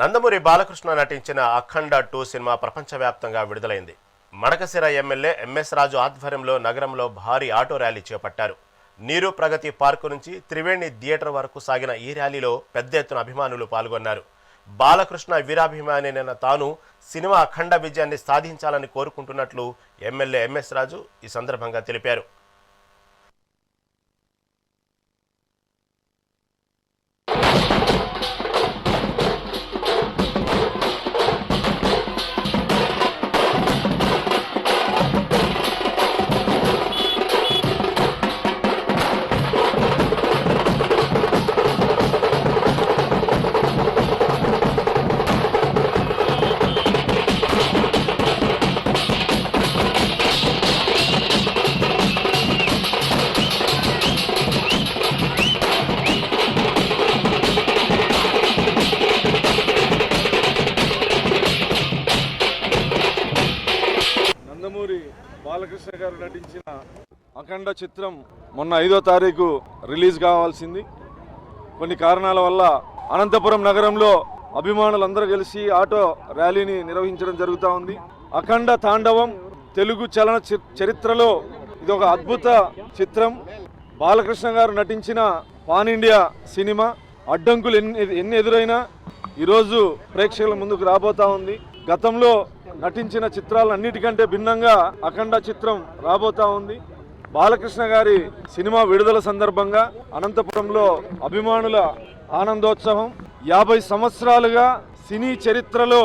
నందమూరి బాలకృష్ణ నటించిన అఖండ 2 సినిమా ప్రపంచవ్యాప్తంగా విడుదలైంది. మడకశిర ఎమ్మెల్యే ఎంఎస్ రాజు ఆధ్వర్యంలో నగరంలో భారీ ఆటో ర్యాలీ చేపట్టారు. నీరు ప్రగతి పార్కు నుంచి త్రివేణి థియేటర్ వరకు సాగిన ఈ ర్యాలీలో పెద్ద ఎత్తున అభిమానులు పాల్గొన్నారు. బాలకృష్ణ వీరాభిమానైన తాను సినిమా అఖండ విజయాన్ని సాధించాలని కోరుకుంటున్నట్లు ఎమ్మెల్యే ఎంఎస్ రాజు ఈ సందర్భంగా తెలిపారు. నందమూరి బాలకృష్ణ గారు నటించిన అఖండ చిత్రం మొన్న 5వ తారీఖు రిలీజ్ కావాల్సింది. కొన్ని కారణాల వల్ల అనంతపురం నగరంలో అభిమానులందరూ కలిసి ఆటో ర్యాలీని నిర్వహించడం జరుగుతూ ఉంది. అఖండ తాండవం తెలుగు చలన చరిత్రలో ఇది ఒక అద్భుత చిత్రం. బాలకృష్ణ గారు నటించిన పాన్ ఇండియా సినిమా అడ్డంకులు ఎన్ని ఎదురైనా ఈరోజు ప్రేక్షకుల ముందుకు రాబోతా ఉంది. గతంలో నటించిన చిత్రాలన్నిటికంటే భిన్నంగా అఖండ చిత్రం రాబోతా ఉంది. బాలకృష్ణ గారి సినిమా విడుదల సందర్భంగా అనంతపురంలో అభిమానుల ఆనందోత్సవం. 50 సంవత్సరాలుగా సినీ చరిత్రలో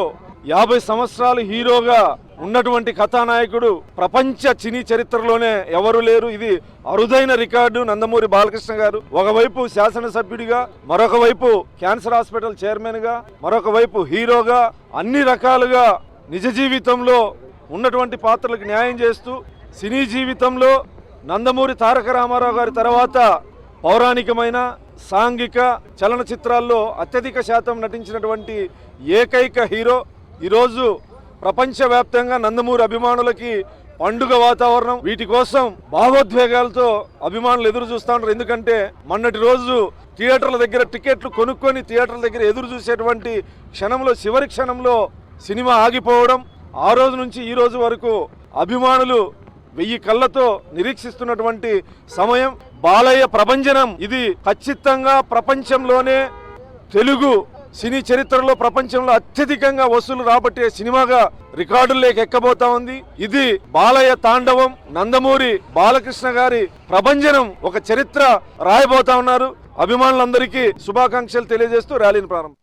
50 సంవత్సరాలు హీరోగా ఉన్నటువంటి కథానాయకుడు ప్రపంచ సినీ చరిత్రలోనే ఎవరు లేరు. ఇది అరుదైన రికార్డు. నందమూరి బాలకృష్ణ గారు ఒకవైపు శాసనసభ్యుడిగా, మరొక వైపు క్యాన్సర్ హాస్పిటల్ చైర్మన్గా, మరొక వైపు హీరోగా అన్ని రకాలుగా నిజ జీవితంలో ఉన్నటువంటి పాత్రలకు న్యాయం చేస్తూ సినీ జీవితంలో నందమూరి తారక రామారావు గారి తర్వాత పౌరాణికమైన సాంఘిక చలనచిత్రాల్లో అత్యధిక శాతం నటించినటువంటి ఏకైక హీరో. ఈరోజు ప్రపంచవ్యాప్తంగా నందమూరి అభిమానులకి పండుగ వాతావరణం. వీటి కోసం భావోద్వేగాలతో అభిమానులు ఎదురు చూస్తూ ఉంటారు. ఎందుకంటే మొన్నటి రోజు థియేటర్ల దగ్గర టికెట్లు కొనుక్కొని థియేటర్ల దగ్గర ఎదురు చూసేటువంటి క్షణంలో, చివరి క్షణంలో సినిమా ఆగిపోవడం, ఆ రోజు నుంచి ఈ రోజు వరకు అభిమానులు 1000 కళ్ళతో నిరీక్షిస్తున్నటువంటి సమయం. బాలయ్య ప్రభంజనం ఇది ఖచ్చితంగా ప్రపంచంలోనే తెలుగు సినీ చరిత్రలో ప్రపంచంలో అత్యధికంగా వసూలు రాబట్టే సినిమాగా రికార్డుల్లోకి ఎక్కబోతా ఉంది. ఇది బాలయ్య తాండవం, నందమూరి బాలకృష్ణ గారి ప్రభంజనం, ఒక చరిత్ర రాయబోతా ఉన్నారు. అభిమానులందరికీ శుభాకాంక్షలు తెలియజేస్తూ ర్యాలీని ప్రారంభం.